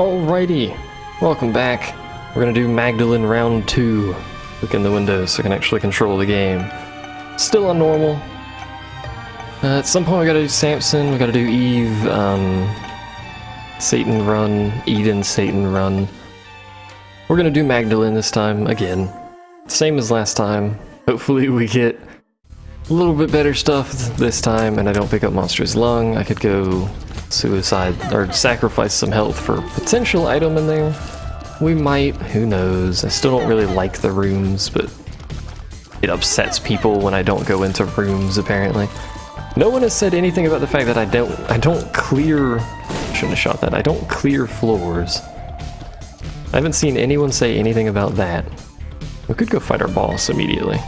Alrighty, welcome back. We're gonna do Magdalene round 2. Click in the window so I can actually control the game. Still on normal. At some point we gotta do Samson, we gotta do Eve, Satan run, Eden, Satan run. We're gonna do Magdalene this time, again. Same as last time. Hopefully we get a little bit better stuff this time and I don't pick up Monster's Lung. I could go suicide, or sacrifice some health for a potential item in there. We might, who knows. I still don't really like the rooms, but it upsets people when I don't go into rooms, apparently. No one has said anything about the fact that I don't clear... Shouldn't have shot that. I don't clear floors. I haven't seen anyone say anything about that. We could go fight our boss immediately.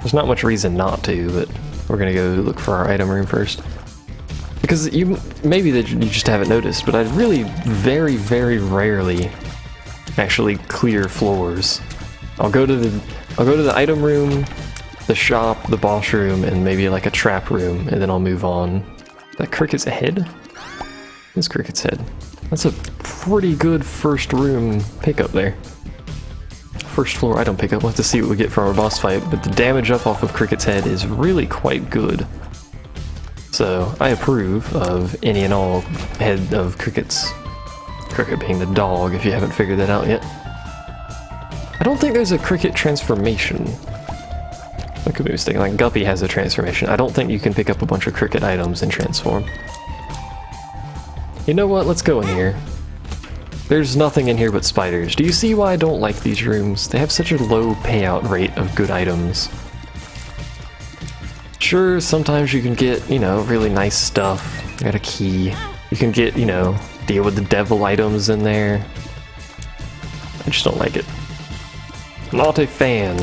There's not much reason not to, but we're gonna go look for our item room first. Because maybe that you just haven't noticed, but I really very, very rarely actually clear floors. I'll go to the item room, the shop, the boss room, and maybe like a trap room, and then I'll move on. Is that Cricket's head? It's Cricket's head. That's a pretty good first room pickup there. First floor item pickup. We'll have to see what we get from our boss fight, but the damage up off of Cricket's head is really quite good. So, I approve of any and all head of Cricket's. Cricket being the dog, if you haven't figured that out yet. I don't think there's a Cricket transformation. I could be mistaken, like Guppy has a transformation. I don't think you can pick up a bunch of Cricket items and transform. You know what, let's go in here. There's nothing in here but spiders. Do you see why I don't like these rooms? They have such a low payout rate of good items. Sure, sometimes you can get, you know, really nice stuff. You got a key. You can get, you know, deal with the devil items in there. I just don't like it. Not a fan.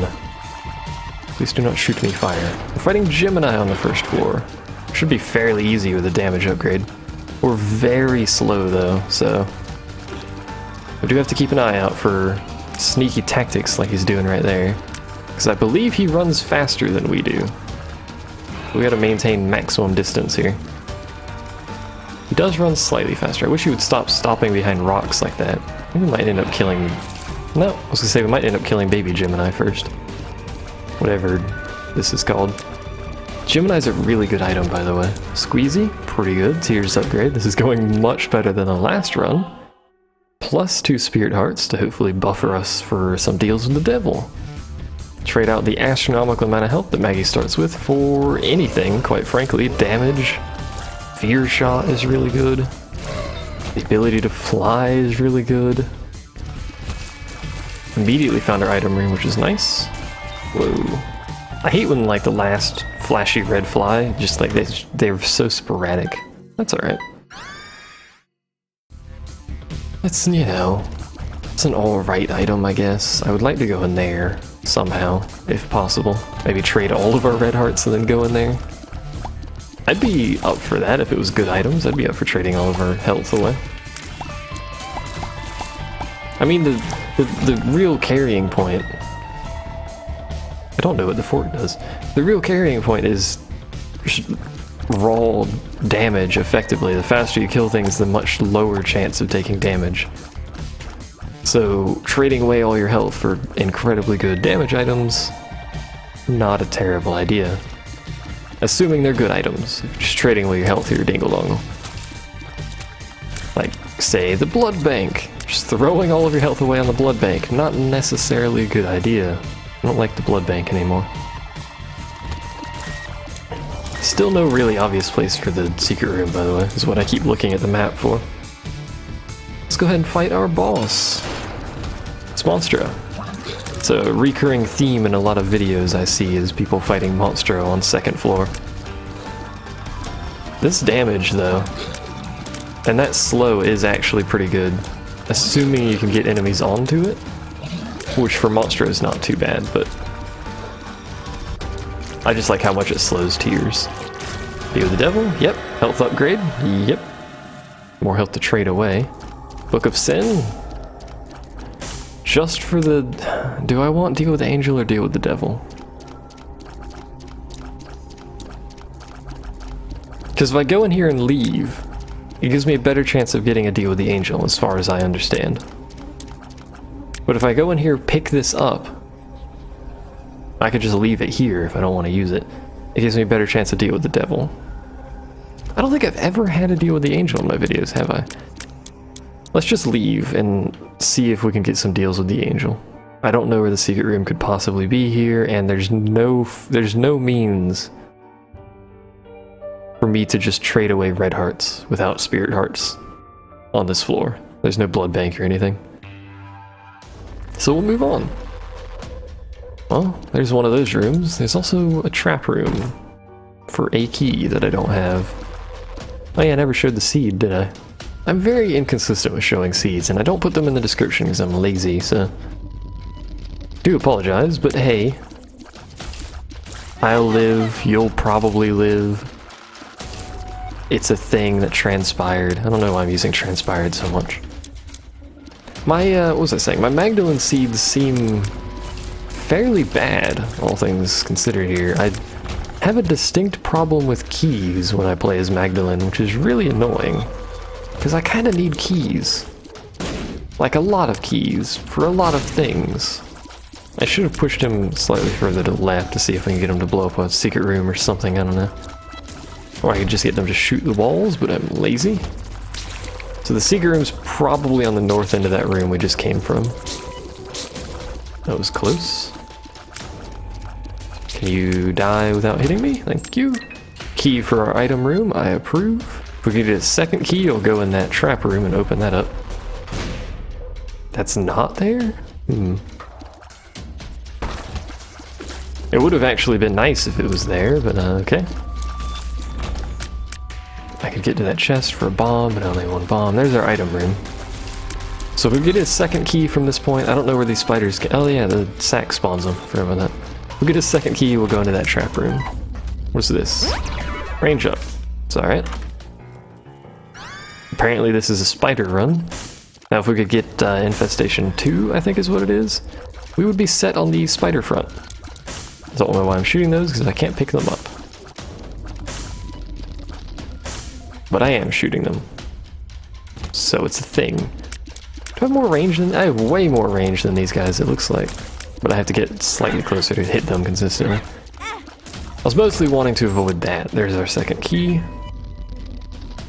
Please do not shoot me fire. We're fighting Gemini on the first floor. Should be fairly easy with a damage upgrade. We're very slow though, so we do have to keep an eye out for sneaky tactics like he's doing right there. Because I believe he runs faster than we do. We gotta maintain maximum distance here. He does run slightly faster. I wish he would stop stopping behind rocks like that. I think we might end up killing... No, I was gonna say we might end up killing baby Gemini first. Whatever this is called. Gemini's a really good item, by the way. Squeezy, pretty good. Tears upgrade. This is going much better than the last run. Plus 2 spirit hearts to hopefully buffer us for some deals with the devil. Trade out the astronomical amount of health that Maggie starts with for anything, quite frankly. Damage. Fear shot is really good. The ability to fly is really good. Immediately found our item room, which is nice. Whoa. I hate when like the last flashy red fly, just like they're so sporadic. That's alright. It's, you know, it's an alright item, I guess. I would like to go in there somehow, if possible. Maybe trade all of our red hearts and then go in there. I'd be up for that if it was good items. I'd be up for trading all of our health away. I mean, the real carrying point... I don't know what the fork does. The real carrying point is raw damage, effectively. The faster you kill things, the much lower chance of taking damage. So, trading away all your health for incredibly good damage items, not a terrible idea. Assuming they're good items. Just trading away your health here, dingle-dongle. Like, say, the blood bank. Just throwing all of your health away on the blood bank. Not necessarily a good idea. I don't like the blood bank anymore. Still no really obvious place for the secret room, by the way, is what I keep looking at the map for. Let's go ahead and fight our boss. It's Monstro. It's a recurring theme in a lot of videos I see is people fighting Monstro on second floor. This damage, though, and that slow is actually pretty good, assuming you can get enemies onto it. Which for Monstro is not too bad, but I just like how much it slows tears. Deal with the devil? Yep. Health upgrade? Yep. More health to trade away. Book of Sin? Just for the... Do I want deal with the angel or deal with the devil? Because if I go in here and leave, It gives me a better chance of getting a deal with the angel, as far as I understand. But if I go in here, pick this up, I could just leave it here if I don't want to use it. It gives me a better chance to deal with the devil. I don't think I've ever had a deal with the angel in my videos, have I? Let's just leave and see if we can get some deals with the angel. I don't know where the secret room could possibly be here, and there's no means for me to just trade away red hearts without spirit hearts on this floor. There's no blood bank or anything. So we'll move on. Well, there's one of those rooms. There's also a trap room for a key that I don't have. Oh yeah, I never showed the seed, did I? I'm very inconsistent with showing seeds, and I don't put them in the description because I'm lazy, so... do apologize, but hey. I'll live, you'll probably live. It's a thing that transpired. I don't know why I'm using transpired so much. My, what was I saying? My Magdalene seeds seem fairly bad, all things considered here. I have a distinct problem with keys when I play as Magdalene, which is really annoying. Because I kind of need keys. Like a lot of keys, for a lot of things. I should have pushed him slightly further to the left to see if we can get him to blow up a secret room or something, I don't know. Or I could just get them to shoot the walls, but I'm lazy. So the secret room's probably on the north end of that room we just came from. That was close. Can you die without hitting me? Thank you. Key for our item room, I approve. If we get a second key, I'll go in that trap room and open that up. That's not there? It would have actually been nice if it was there, but okay. I could get to that chest for a bomb, but only one bomb. There's our item room. So if we get a second key from this point, I don't know where these spiders get. Oh yeah, the sack spawns them. Forgot about that. We'll get a second key, we'll go into that trap room. What's this? Range up. It's alright. Apparently this is a spider run. Now if we could get Infestation 2, I think is what it is, we would be set on the spider front. I don't know why I'm shooting those, because I can't pick them up. But I am shooting them. So it's a thing. Do I have more range than... I have way more range than these guys, it looks like. But I have to get slightly closer to hit them consistently. I was mostly wanting to avoid that. There's our second key.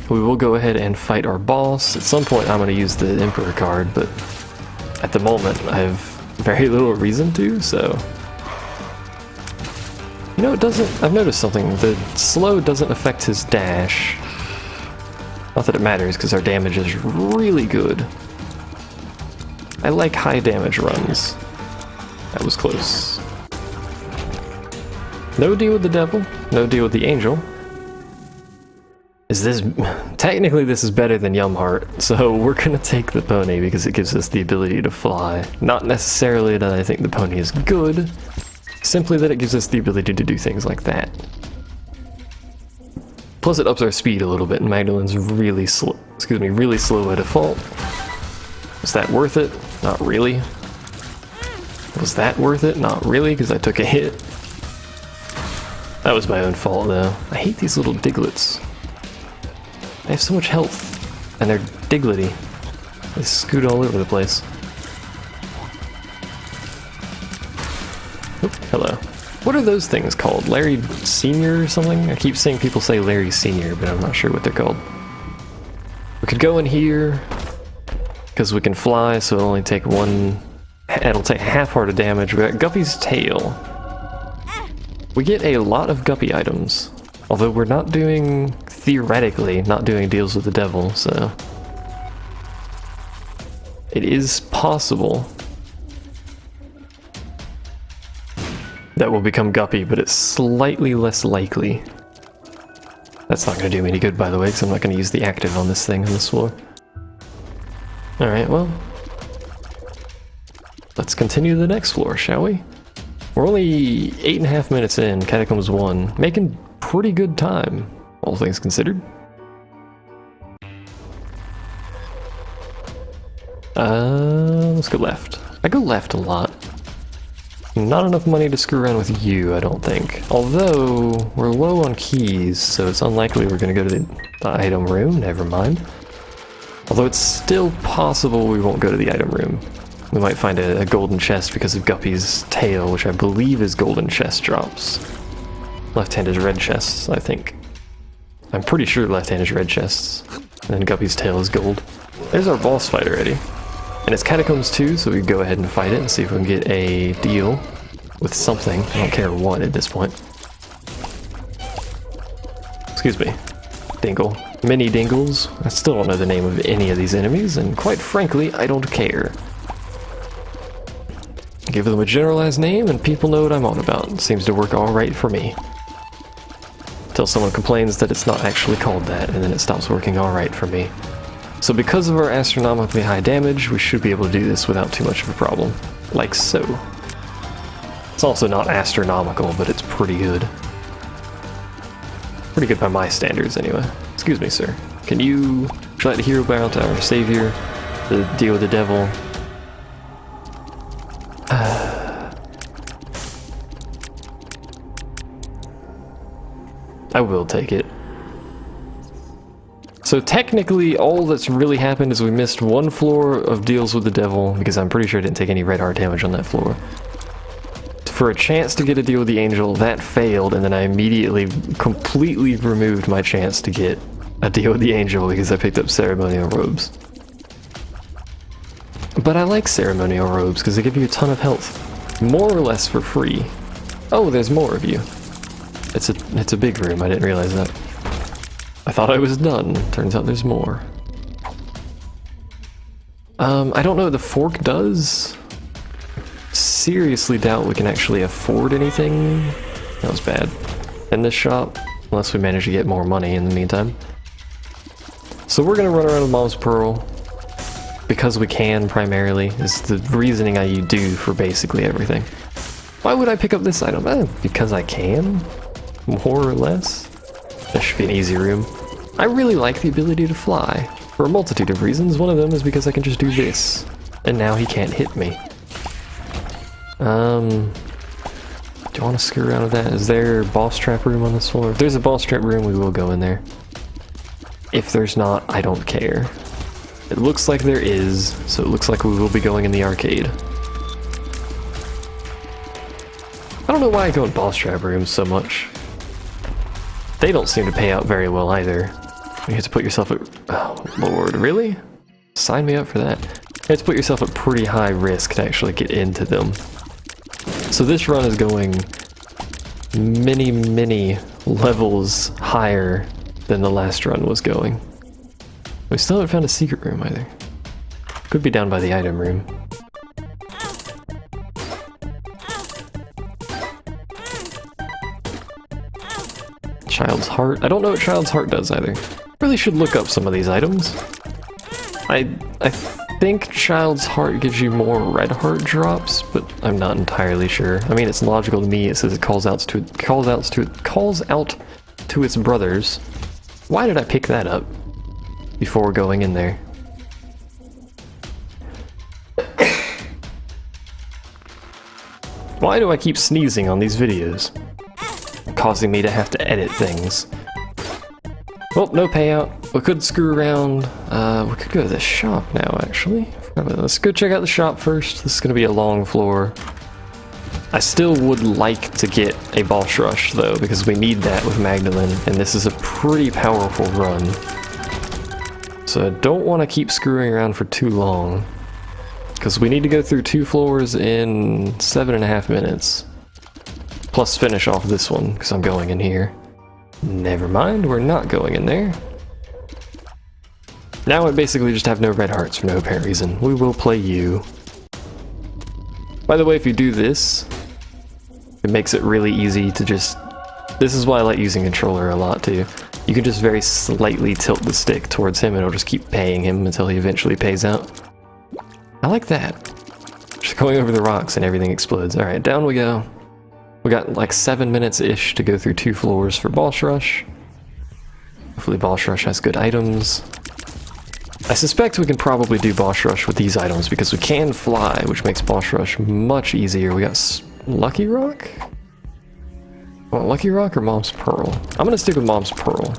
We will go ahead and fight our boss. At some point I'm going to use the Emperor card, but at the moment I have very little reason to, so... You know, it doesn't... I've noticed something. The slow doesn't affect his dash. Not that it matters, because our damage is really good. I like high damage runs. That was close. No deal with the devil, no deal with the angel. Is this... Technically this is better than Yumheart, so we're gonna take the pony because it gives us the ability to fly. Not necessarily that I think the pony is good, simply that it gives us the ability to do things like that. Plus it ups our speed a little bit, and Magdalene's really slow, really slow by default. Was that worth it? Not really. Was that worth it? Not really, because I took a hit. That was my own fault, though. I hate these little diglets. They have so much health, and they're diglety. They scoot all over the place. Oop, hello. What are those things called? Larry Sr. or something? I keep seeing people say Larry Sr., but I'm not sure what they're called. We could go in here, because we can fly, so it'll only take one... It'll take half heart of damage. We got Guppy's Tail. We get a lot of Guppy items, although we're not doing, theoretically, not doing deals with the devil, so... It is possible that we'll become Guppy, but it's slightly less likely. That's not going to do me any good, by the way, because I'm not going to use the active on this thing on this floor. Alright, well... Let's continue to the next floor, shall we? We're only 8.5 minutes in, Catacombs 1. Making pretty good time, all things considered. Let's go left. I go left a lot. Not enough money to screw around with you, I don't think. Although, we're low on keys, so it's unlikely we're gonna go to the item room, never mind. Although it's still possible we won't go to the item room. We might find a golden chest because of Guppy's tail, which I believe is golden chest drops. Left hand is red chests, I think. I'm pretty sure left hand is red chests. And then Guppy's tail is gold. There's our boss fight already. And it's Catacombs 2, so we can go ahead and fight it and see if we can get a deal with something. I don't care what at this point. Excuse me. Dingle. Mini Dingles. I still don't know the name of any of these enemies, and quite frankly, I don't care. Give them a generalized name and people know what I'm on about. It seems to work alright for me. Until someone complains that it's not actually called that, and then it stops working alright for me. So because of our astronomically high damage, we should be able to do this without too much of a problem. Like so. It's also not astronomical, but it's pretty good. Pretty good by my standards, anyway. Excuse me, sir. Would you like to hear about our savior, the deal with the devil? I will take it. So technically, all that's really happened is we missed one floor of deals with the devil, because I'm pretty sure I didn't take any red heart damage on that floor. For a chance to get a deal with the angel, that failed, and then I immediately completely removed my chance to get a deal with the angel because I picked up ceremonial robes. But I like ceremonial robes because they give you a ton of health, more or less for free. Oh, there's more of you. It's a big room, I didn't realize that. I thought I was done, turns out there's more. I don't know what the fork does. Seriously doubt we can actually afford anything. That was bad. In this shop, unless we manage to get more money in the meantime. So we're gonna run around with Mom's Pearl. Because we can, primarily, is the reasoning I do for basically everything. Why would I pick up this item? Because I can? More or less? This should be an easy room. I really like the ability to fly, for a multitude of reasons. One of them is because I can just do this, and now he can't hit me. Do you want to screw around with that? Is there a boss trap room on this floor? If there's a boss trap room, we will go in there. If there's not, I don't care. It looks like there is, so it looks like we will be going in the arcade. I don't know why I go in boss trap rooms so much. They don't seem to pay out very well either. You have to put yourself at... Oh, Lord, really? Sign me up for that. You have to put yourself at pretty high risk to actually get into them. So this run is going many levels higher than the last run was going. We still haven't found a secret room either. Could be down by the item room. Child's Heart. I don't know what Child's Heart does either. Really should look up some of these items. I think Child's Heart gives you more red heart drops, but I'm not entirely sure. I mean, it's logical to me. It says it calls out to its brothers. Why did I pick that up before going in there? Why do I keep sneezing on these videos? Causing me to have to edit things. Well, no payout. We could screw around. We could go to the shop now, actually. Let's go check out the shop first. This is going to be a long floor. I still would like to get a boss rush, though, because we need that with Magdalene, and this is a pretty powerful run. So I don't want to keep screwing around for too long, because we need to go through 2 floors in 7.5 minutes. Plus finish off this one, because I'm going in here. Never mind, we're not going in there. Now I basically just have no red hearts for no apparent reason. We will play you. By the way, if you do this, it makes it really easy to just... This is why I like using controller a lot too. You can just very slightly tilt the stick towards him and it'll just keep paying him until he eventually pays out. I like that. Just going over the rocks and everything explodes. Alright, down we go. We got like 7 minutes-ish to go through 2 floors for Boss Rush. Hopefully Boss Rush has good items. I suspect we can probably do Boss Rush with these items because we can fly, which makes Boss Rush much easier. We got Lucky Rock? Well, Lucky Rock or Mom's Pearl? I'm gonna stick with Mom's Pearl.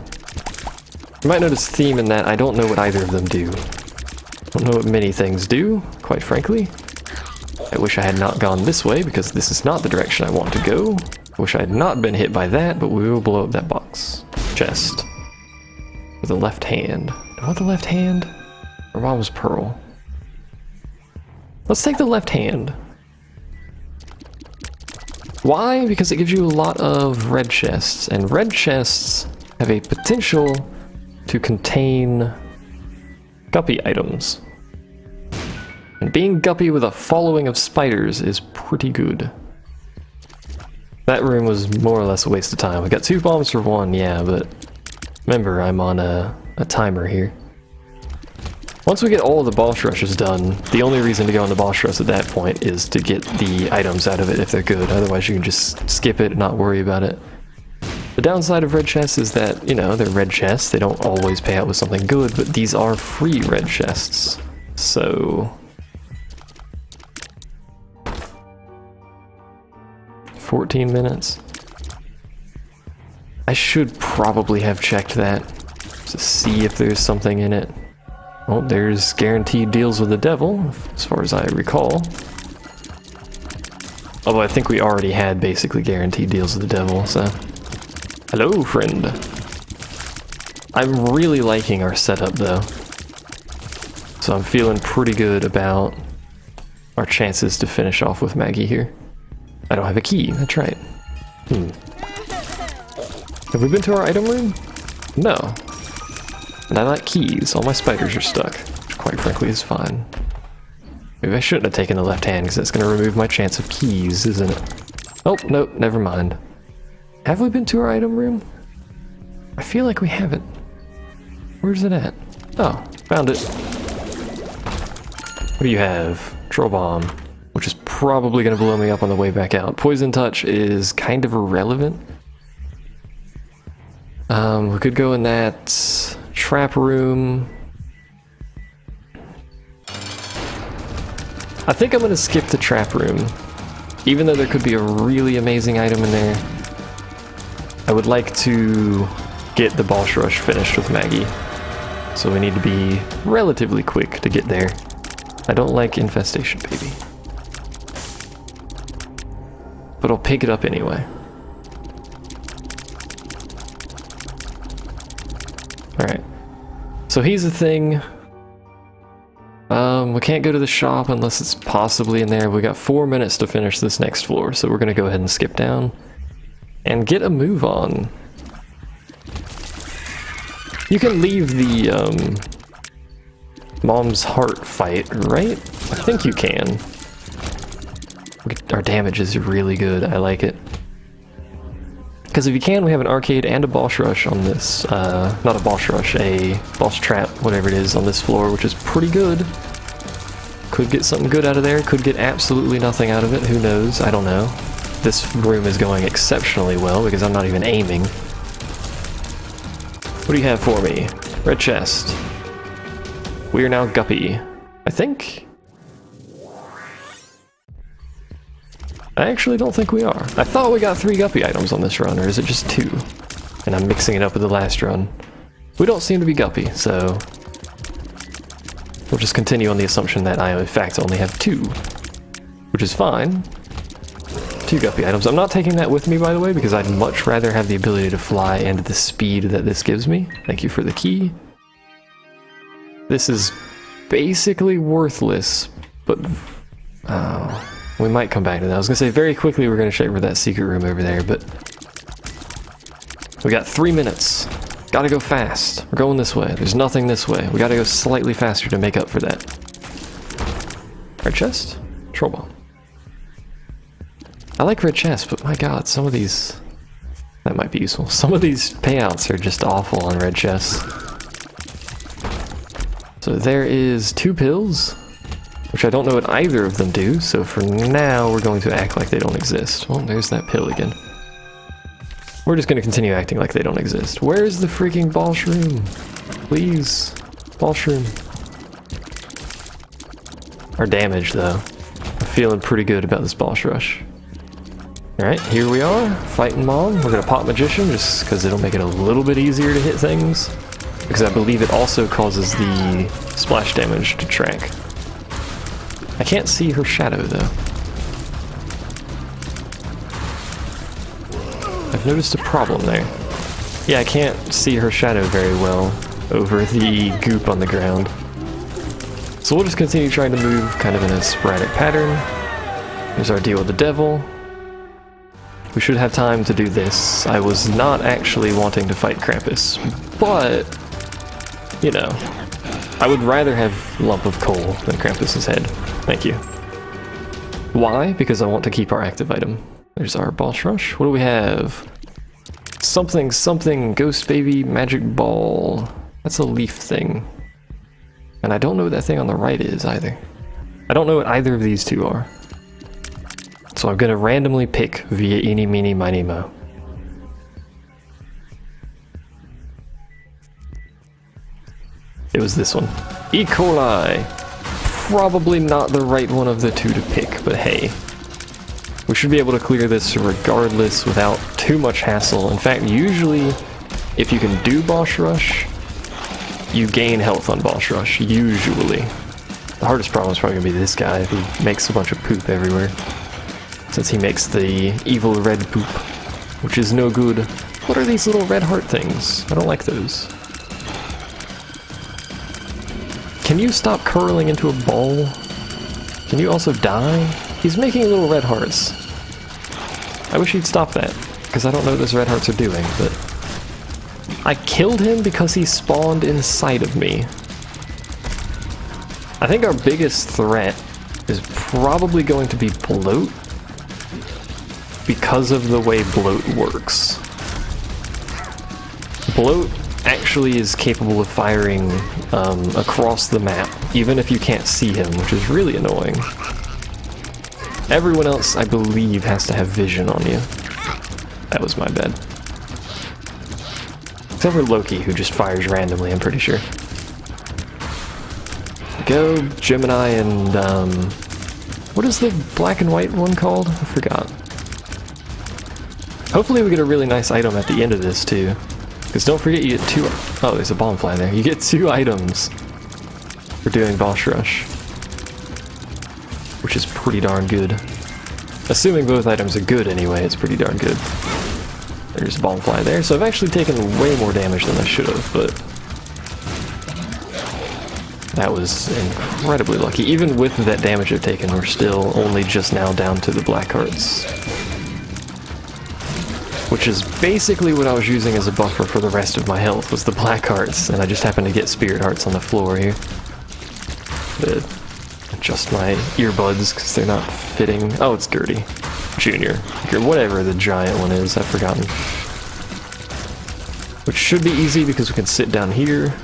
You might notice a theme in that I don't know what either of them do. I don't know what many things do, quite frankly. I wish I had not gone this way, because this is not the direction I want to go. I wish I had not been hit by that, but we will blow up that box. Chest. With the left hand. Do I want the left hand? Or Mom's Pearl? Let's take the left hand. Why? Because it gives you a lot of red chests, and red chests have a potential to contain guppy items. And being guppy with a following of spiders is pretty good. That room was more or less a waste of time. We got 2 bombs for 1, yeah, but remember, I'm on a timer here. Once we get all the boss rushes done, the only reason to go on the boss rush at that point is to get the items out of it if they're good. Otherwise you can just skip it and not worry about it. The downside of red chests is that, you know, they're red chests. They don't always pay out with something good, but these are free red chests. So 14 minutes. I should probably have checked that to see if there's something in it. Oh, there's guaranteed deals with the devil, as far as I recall. Although I think we already had basically guaranteed deals with the devil, so... Hello, friend. I'm really liking our setup, though. So I'm feeling pretty good about our chances to finish off with Maggie here. I don't have a key, that's right. Have we been to our item room? No. And I like keys. All my spiders are stuck, which quite frankly is fine. Maybe I shouldn't have taken the left hand, because that's going to remove my chance of keys, isn't it? Oh, nope, never mind. Have we been to our item room? I feel like we haven't. Where's it at? Oh, found it. What do you have? Troll bomb, which is probably going to blow me up on the way back out. Poison touch is kind of irrelevant. We could go in that trap room. I think I'm going to skip the trap room. Even though there could be a really amazing item in there, I would like to get the boss rush finished with Maggie. So we need to be relatively quick to get there. I don't like infestation, baby. But I'll pick it up anyway. Alright. So here's the thing. We can't go to the shop unless it's possibly in there. We got 4 minutes to finish this next floor, so we're gonna go ahead and skip down and get a move on. You can leave the Mom's Heart fight, right? I think you can. Our damage is really good. I like it. Because if you can, we have an arcade and a boss rush on this. Not a boss rush, a boss trap, whatever it is, on this floor, which is pretty good. Could get something good out of there, could get absolutely nothing out of it, who knows, I don't know. This room is going exceptionally well because I'm not even aiming. What do you have for me? Red chest. We are now guppy, I think? I actually don't think we are. I thought we got 3 guppy items on this run, or is it just 2? And I'm mixing it up with the last run. We don't seem to be guppy, so we'll just continue on the assumption that I, in fact, only have 2, which is fine. 2 guppy items. I'm not taking that with me, by the way, because I'd much rather have the ability to fly and the speed that this gives me. Thank you for the key. This is basically worthless, but we might come back to that. I was gonna say very quickly we're gonna check for that secret room over there, but we got 3 minutes. Gotta go fast. We're going this way. There's nothing this way. We gotta go slightly faster to make up for that. Red chest? Troll bomb. I like red chests, but my god, some of these... that might be useful. Some of these payouts are just awful on red chests. So there is 2 pills, which I don't know what either of them do, so for now we're going to act like they don't exist. Well, there's that pill again. We're just going to continue acting like they don't exist. Where's the freaking ball shroom? Please. Ball shroom. Our damage, though. I'm feeling pretty good about this boss rush. Alright, here we are, fighting Mom. We're gonna pop Magician just because it'll make it a little bit easier to hit things. Because I believe it also causes the splash damage to track. I can't see her shadow though. I've noticed a problem there. Yeah, I can't see her shadow very well over the goop on the ground. So we'll just continue trying to move kind of in a sporadic pattern. Here's our deal with the devil. We should have time to do this. I was not actually wanting to fight Krampus, but, you know, I would rather have Lump of Coal than Krampus's head. Thank you. Why? Because I want to keep our active item. There's our boss rush. What do we have? Something, something, Ghost Baby, Magic Ball. That's a leaf thing. And I don't know what that thing on the right is either. I don't know what either of these two are. So I'm gonna randomly pick via eeny, meeny, miny, mo. It was this one. E. coli! Probably not the right one of the two to pick, but hey. We should be able to clear this regardless without too much hassle. In fact, usually, if you can do boss rush, you gain health on boss rush, usually. The hardest problem is probably gonna be this guy who makes a bunch of poop everywhere. Since he makes the evil red poop, which is no good. What are these little red heart things? I don't like those. Can you stop curling into a ball? Can you also die? He's making little red hearts. I wish he'd stop that, because I don't know what those red hearts are doing, but... I killed him because he spawned inside of me. I think our biggest threat is probably going to be Bloat, because of the way Bloat works. Bloat actually is capable of firing across the map, even if you can't see him, which is really annoying. Everyone else, I believe, has to have vision on you. That was my bad. Except for Loki, who just fires randomly, I'm pretty sure. Go, Gemini, and what is the black and white one called? I forgot. Hopefully we get a really nice item at the end of this, too. Because don't forget you get two... Oh, there's a bomb fly there. You get 2 items for doing boss rush. Which is pretty darn good. Assuming both items are good anyway, it's pretty darn good. There's a bomb fly there. So I've actually taken way more damage than I should have, but... that was incredibly lucky. Even with that damage I've taken, we're still only just now down to the black hearts. Which is basically what I was using as a buffer for the rest of my health, was the black hearts, and I just happened to get spirit hearts on the floor here. But adjust my earbuds, because they're not fitting. Oh, it's Gertie. Junior. Or whatever the giant one is, I've forgotten. Which should be easy, because we can sit down here.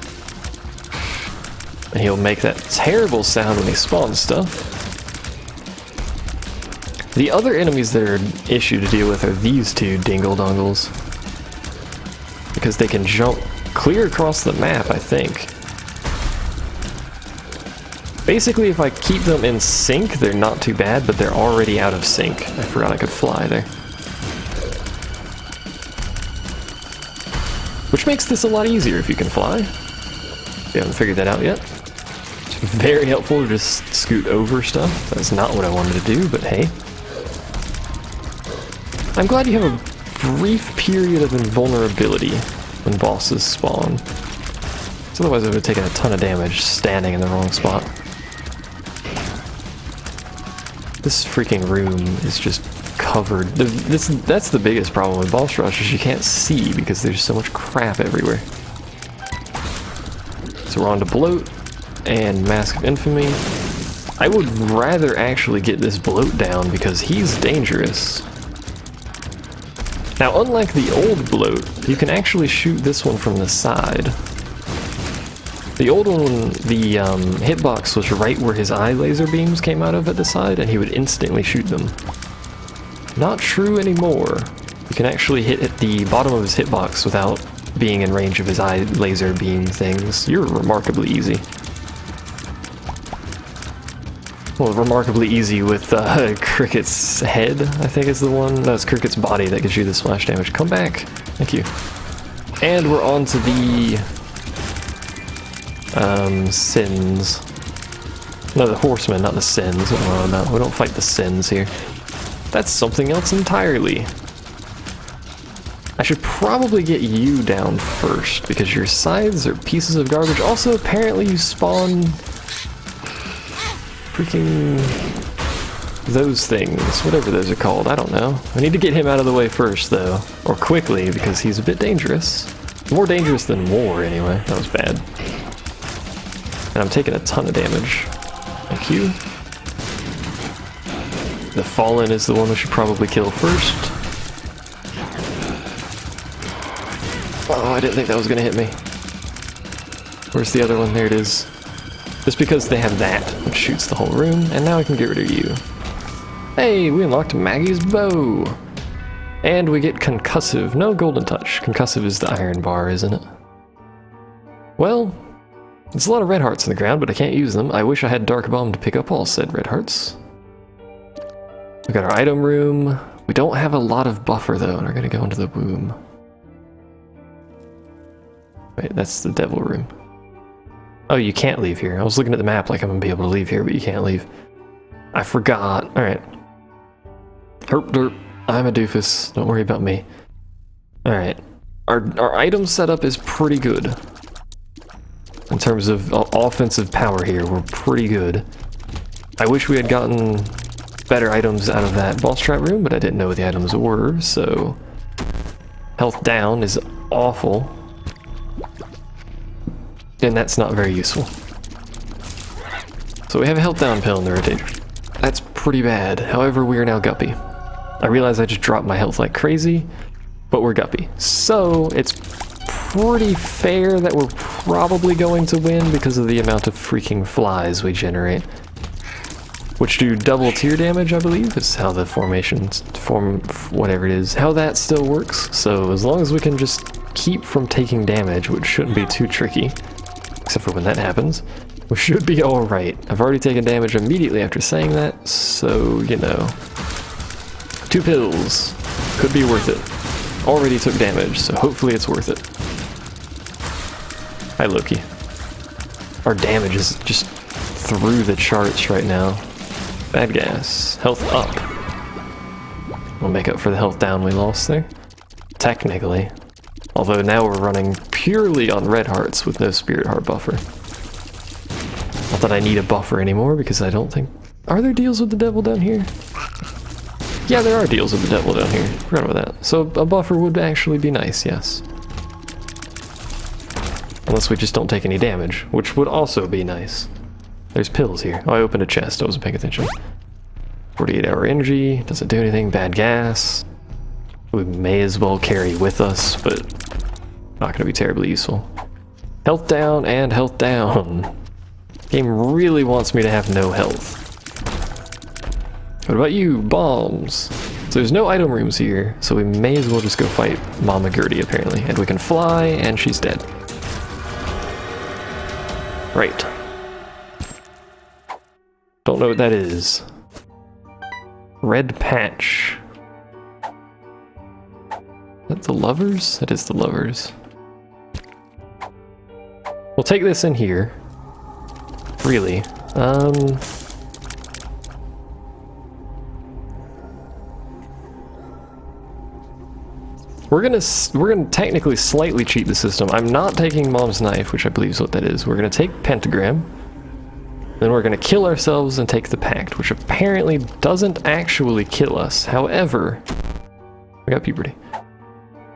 And he'll make that terrible sound when he spawns stuff. The other enemies that are an issue to deal with are these two dingle-dongles. Because they can jump clear across the map, I think. Basically, if I keep them in sync, they're not too bad, but they're already out of sync. I forgot I could fly there. Which makes this a lot easier if you can fly. If you haven't figured that out yet. It's very helpful to just scoot over stuff. That's not what I wanted to do, but hey. I'm glad you have a brief period of invulnerability when bosses spawn. So otherwise I would have taken a ton of damage standing in the wrong spot. This freaking room is just covered. That's the biggest problem with boss rush, is you can't see because there's so much crap everywhere. So we're on to Bloat and Mask of Infamy. I would rather actually get this Bloat down because he's dangerous. Now, unlike the old Bloat, you can actually shoot this one from the side. The old one, the hitbox was right where his eye laser beams came out of at the side, and he would instantly shoot them. Not true anymore. You can actually hit at the bottom of his hitbox without being in range of his eye laser beam things. You're remarkably easy. well, remarkably easy with Cricket's head, I think is the one. No, it's Cricket's body that gives you the splash damage. Come back. Thank you. And we're on to the sins. No, the horsemen, not the sins. What am I on about? We don't fight the sins here. That's something else entirely. I should probably get you down first, because your sides are pieces of garbage. Also, apparently you spawn freaking those things, whatever those are called, I don't know. I need to get him out of the way first, though, or quickly, because he's a bit dangerous. More dangerous than war, anyway. That was bad. And I'm taking a ton of damage. Thank you. The Fallen is the one we should probably kill first. Oh, I didn't think that was gonna hit me. Where's the other one? There it is. Just because they have that, which shoots the whole room, and now I can get rid of you. Hey, we unlocked Maggie's bow! And we get Concussive. No Golden Touch. Concussive is the iron bar, isn't it? Well, there's a lot of red hearts in the ground, but I can't use them. I wish I had Dark Bomb to pick up all said red hearts. We got our item room. We don't have a lot of buffer, though, and we're gonna go into the womb. Wait, that's the devil room. Oh, you can't leave here. I was looking at the map like I'm gonna be able to leave here, but you can't leave. I forgot. Alright. Herp derp. I'm a doofus. Don't worry about me. Alright. Our item setup is pretty good. In terms of offensive power here, we're pretty good. I wish we had gotten better items out of that boss trap room, but I didn't know what the items were, so... Health down is awful. And that's not very useful. So we have a health down pill in the rotator. That's pretty bad. However, we are now Guppy. I realize I just dropped my health like crazy, but we're Guppy. So it's pretty fair that we're probably going to win because of the amount of freaking flies we generate. Which do double tier damage, I believe, is how the formations form, whatever it is, how that still works. So as long as we can just keep from taking damage, which shouldn't be too tricky, except for when that happens, we should be alright. I've already taken damage immediately after saying that, so, you know. 2 pills. Could be worth it. Already took damage, so hopefully it's worth it. Hi, Loki. Our damage is just through the charts right now. Bad gas. Health up. We'll make up for the health down we lost there. Technically. Although now we're running purely on red hearts with no spirit heart buffer. Not that I need a buffer anymore, because I don't think... Are there deals with the devil down here? Yeah, there are deals with the devil down here. Forgot about that. So a buffer would actually be nice, yes. Unless we just don't take any damage, which would also be nice. There's pills here. Oh, I opened a chest. I wasn't paying attention. 48-hour energy. Doesn't do anything. Bad gas. We may as well carry with us, but not going to be terribly useful. Health down and health down. Game really wants me to have no health. What about you? Bombs. So there's no item rooms here, so we may as well just go fight Mama Gertie, apparently. And we can fly, and she's dead. Right. Don't know what that is. Red patch. Is that the lovers? That is the lovers. We'll take this in here. Really. We're gonna technically slightly cheat the system. I'm not taking Mom's Knife, which I believe is what that is. We're gonna take Pentagram. Then we're gonna kill ourselves and take the Pact, which apparently doesn't actually kill us. However, we got puberty.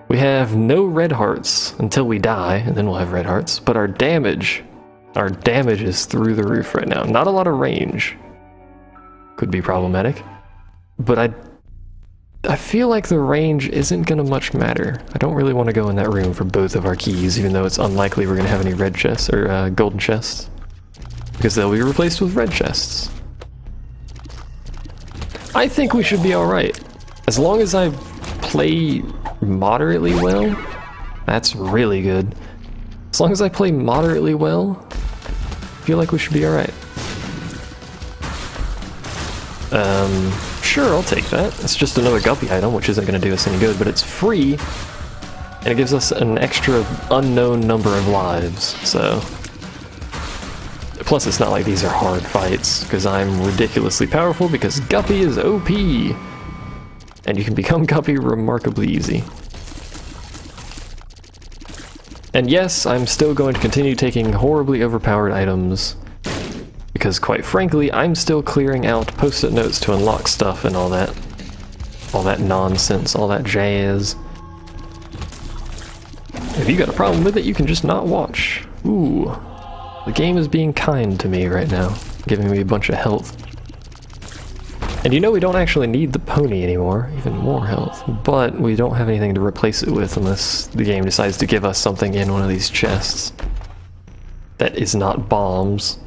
We have no red hearts until we die, and then we'll have red hearts. But our damage is through the roof right now. Not a lot of range. Could be problematic. But I feel like the range isn't gonna much matter. I don't really want to go in that room for both of our keys, even though it's unlikely we're gonna have any red chests or golden chests. Because they'll be replaced with red chests. I think we should be alright. As long as I play moderately well, that's really good. As long as I play moderately well, I feel like we should be alright. Sure, I'll take that. It's just another guppy item, which isn't going to do us any good, but it's free, and it gives us an extra unknown number of lives, so... Plus, it's not like these are hard fights, because I'm ridiculously powerful, because Guppy is OP! And you can become Guppy remarkably easy. And yes, I'm still going to continue taking horribly overpowered items, because quite frankly, I'm still clearing out post-it notes to unlock stuff and all that nonsense, all that jazz. If you got a problem with it, you can just not watch. Ooh. The game is being kind to me right now, giving me a bunch of health. And you know we don't actually need the pony anymore, even more health, but we don't have anything to replace it with unless the game decides to give us something in one of these chests that is not bombs.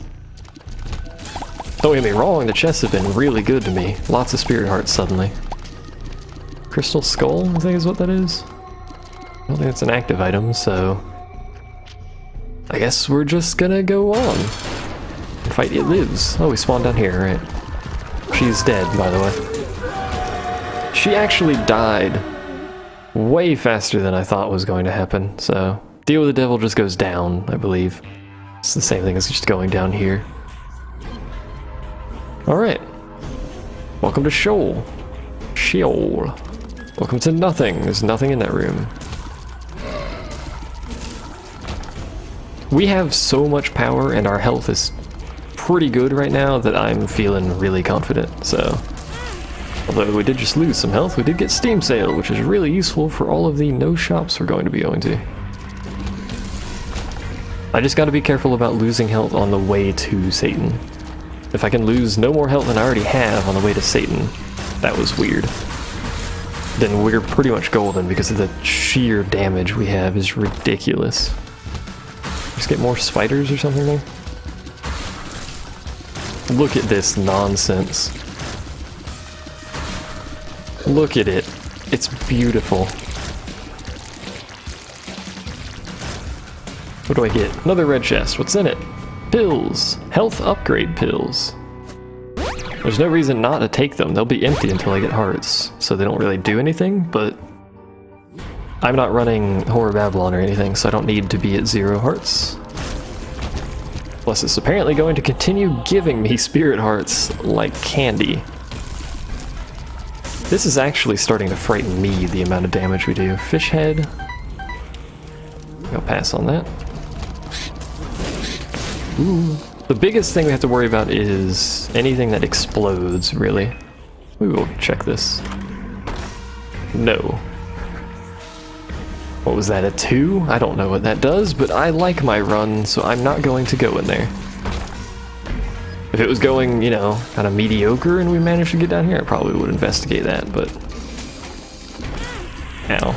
Don't get me wrong, the chests have been really good to me. Lots of spirit hearts suddenly. Crystal Skull, I think is what that is. I don't think it's an active item, so... I guess we're just gonna go on. And fight It Lives. Oh, we spawned down here, right. She's dead, by the way. She actually died way faster than I thought was going to happen, so... Deal with the Devil just goes down, I believe. It's the same thing as just going down here. Alright. Welcome to Sheol. Sheol. Welcome to nothing. There's nothing in that room. We have so much power and our health is pretty good right now that I'm feeling really confident, so... Although we did just lose some health, we did get Steam Sale, which is really useful for all of the no shops we're going to be going to. I just gotta be careful about losing health on the way to Satan. If I can lose no more health than I already have on the way to Satan, that was weird. Then we're pretty much golden because of the sheer damage we have is ridiculous. Just get more spiders or something there? Look at this nonsense. Look at it. It's beautiful. What do I get? Another red chest. What's in it? Pills. Health upgrade pills. There's no reason not to take them. They'll be empty until I get hearts, so they don't really do anything, but I'm not running Horror Babylon or anything, so I don't need to be at 0 hearts. Plus, it's apparently going to continue giving me spirit hearts like candy. This is actually starting to frighten me, the amount of damage we do. Fish head. I'll pass on that. Ooh. The biggest thing we have to worry about is anything that explodes, really. We will check this. No. What was that, a 2? I don't know what that does, but I like my run, so I'm not going to go in there. If it was going, you know, kind of mediocre and we managed to get down here, I probably would investigate that, but... Ow.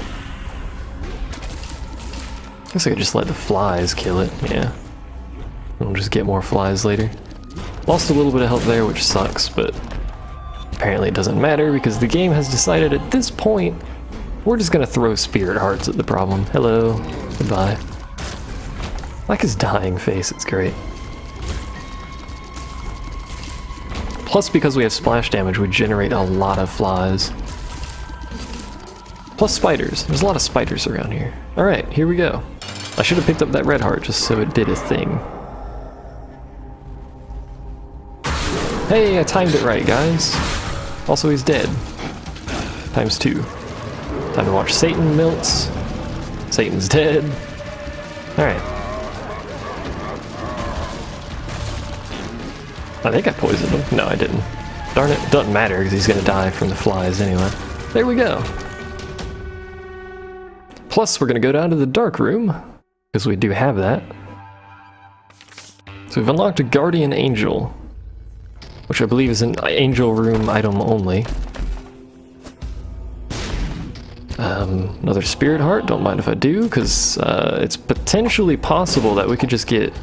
Guess I could just let the flies kill it, yeah. We'll just get more flies later. Lost a little bit of health there, which sucks, but apparently it doesn't matter because the game has decided at this point we're just gonna throw spirit hearts at the problem. Hello. Goodbye. I like his dying face, it's great. Plus, because we have splash damage, we generate a lot of flies. Plus spiders. There's a lot of spiders around here. Alright, here we go. I should have picked up that red heart just so it did a thing. Hey, I timed it right, guys. Also, he's dead. Times 2. Time to watch Satan melts. Satan's dead. Alright. I think I poisoned him. No, I didn't. Darn it, doesn't matter because he's gonna die from the flies anyway. There we go. Plus, we're gonna go down to the dark room, because we do have that. So we've unlocked a Guardian Angel, which I believe is an Angel Room item only. Another Spirit Heart, don't mind if I do, because it's potentially possible that we could just get...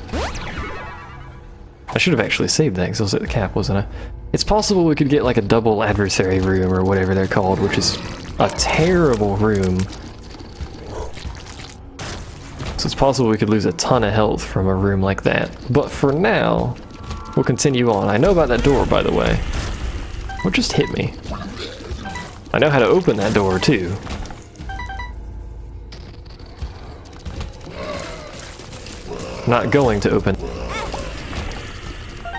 I should have actually saved that, because I was at the cap, wasn't I? It's possible we could get like a double adversary room, or whatever they're called, which is a terrible room. So it's possible we could lose a ton of health from a room like that. But for now, we'll continue on. I know about that door, by the way. What just hit me? I know how to open that door too. Not going to open.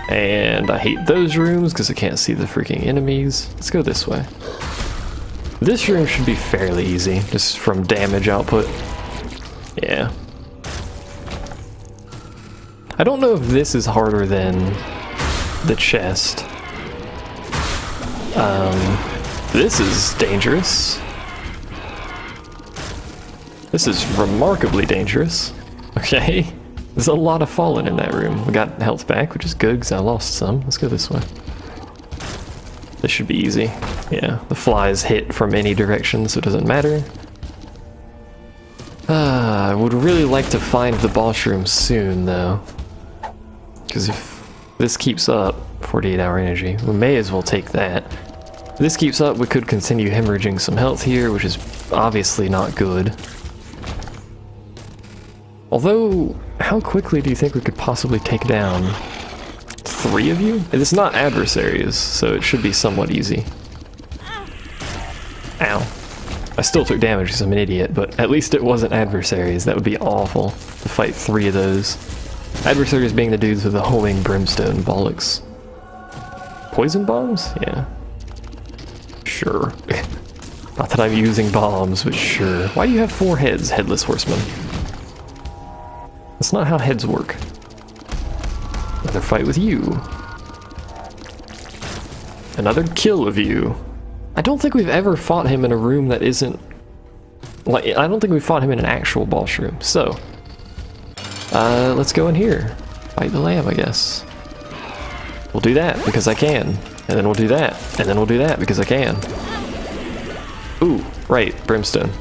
And I hate those rooms because I can't see the freaking enemies. Let's go this way. This room should be fairly easy, just from damage output. Yeah. I don't know if this is harder than the chest. This is dangerous. This is remarkably dangerous. Okay. There's a lot of falling in that room. We got health back, which is good because I lost some. Let's go this way. This should be easy. Yeah, the flies hit from any direction, so it doesn't matter. I would really like to find the boss room soon, though. Because if this keeps up, 48-hour energy, we may as well take that. If this keeps up, we could continue hemorrhaging some health here, which is obviously not good. Although, how quickly do you think we could possibly take down 3 of you? It's not adversaries, so it should be somewhat easy. Ow. I still took damage because I'm an idiot, but at least it wasn't adversaries. That would be awful to fight 3 of those. Adversaries being the dudes with the homing brimstone bollocks. Poison bombs? Yeah. Sure. Not that I'm using bombs, but sure. Why do you have 4 heads, Headless Horseman? That's not how heads work. Another fight with you. Another kill of you. I don't think we've ever fought him in a room that isn't... Like, I don't think we fought him in an actual boss room, so... let's go in here. Fight the lamb, I guess. We'll do that, because I can. And then we'll do that. And then we'll do that, because I can. Ooh, right, brimstone.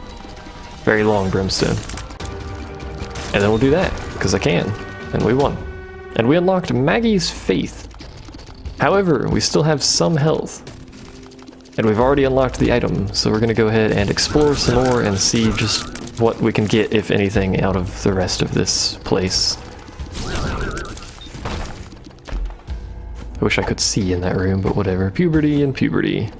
Very long brimstone. And then we'll do that, because I can. And we won. And we unlocked Maggie's Faith. However, we still have some health. And we've already unlocked the item, so we're going to go ahead and explore some more and see just what we can get, if anything, out of the rest of this place. I wish I could see in that room, but whatever. Puberty and puberty.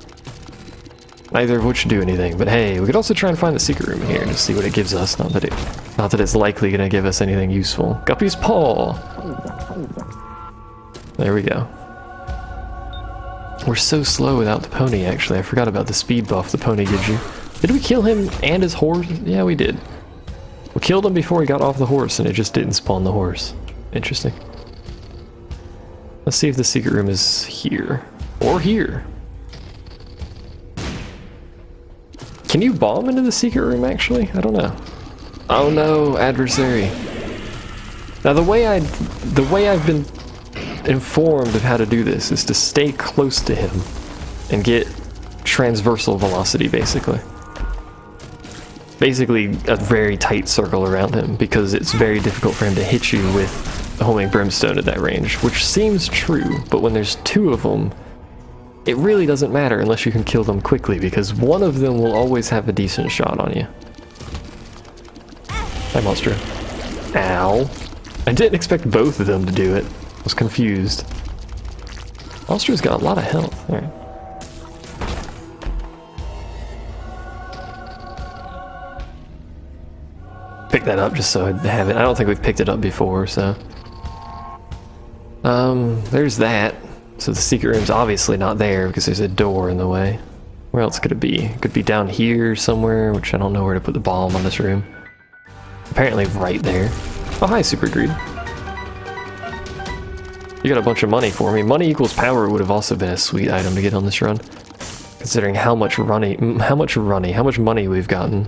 Neither of which do anything, but hey, we could also try and find the secret room in here and just see what it gives us. Not that it's likely going to give us anything useful. Guppy's Paw! There we go. We're so slow without the pony, actually. I forgot about the speed buff the pony gives you. Did we kill him and his horse? Yeah, we did. We killed him before he got off the horse, and it just didn't spawn the horse. Interesting. Let's see if the secret room is here. Or here. Can you bomb into the secret room, actually? I don't know. Oh no, adversary. Now the way I've been informed of how to do this is to stay close to him and get transversal velocity, basically. Basically a very tight circle around him, because it's very difficult for him to hit you with the homing brimstone at that range, which seems true, but when there's 2 of them, it really doesn't matter unless you can kill them quickly, because one of them will always have a decent shot on you. Hi, monster. Ow. I didn't expect both of them to do it. I was confused. Monster's got a lot of health. Alright. Pick that up just so I have it. I don't think we've picked it up before, so... there's that. So the secret room's obviously not there because there's a door in the way. Where else could it be? It could be down here somewhere, which I don't know where to put the bomb on this room. Apparently right there. Oh, hi, Super Greed. You got a bunch of money for me. Money equals power would have also been a sweet item to get on this run, considering how much money we've gotten.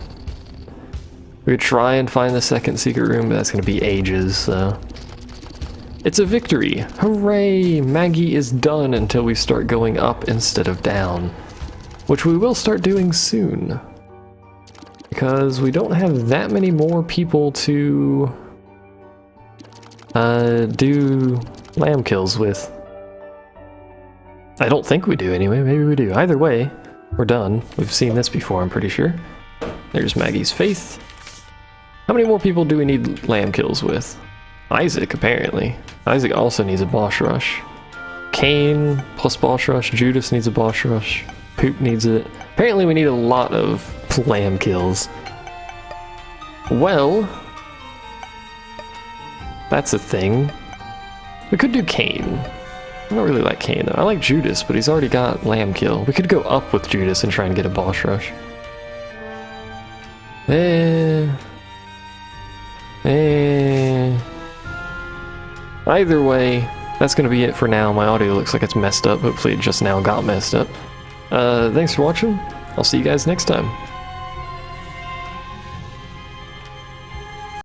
We could try and find the second secret room, but that's going to be ages, so... It's a victory! Hooray! Maggie is done until we start going up instead of down. Which we will start doing soon. Because we don't have that many more people to... do lamb kills with. I don't think we do anyway, maybe we do. Either way, we're done. We've seen this before, I'm pretty sure. There's Maggie's Faith. How many more people do we need lamb kills with? Isaac, apparently. Isaac also needs a boss rush. Kane plus boss rush. Judas needs a boss rush. Poop needs it. Apparently we need a lot of lamb kills. Well, that's a thing. We could do Kane. I don't really like Kane though. I like Judas, but he's already got lamb kill. We could go up with Judas and try and get a boss rush. Either way, that's gonna be it for now. My audio looks like it's messed up. Hopefully it just now got messed up. Thanks for watching. I'll see you guys next time.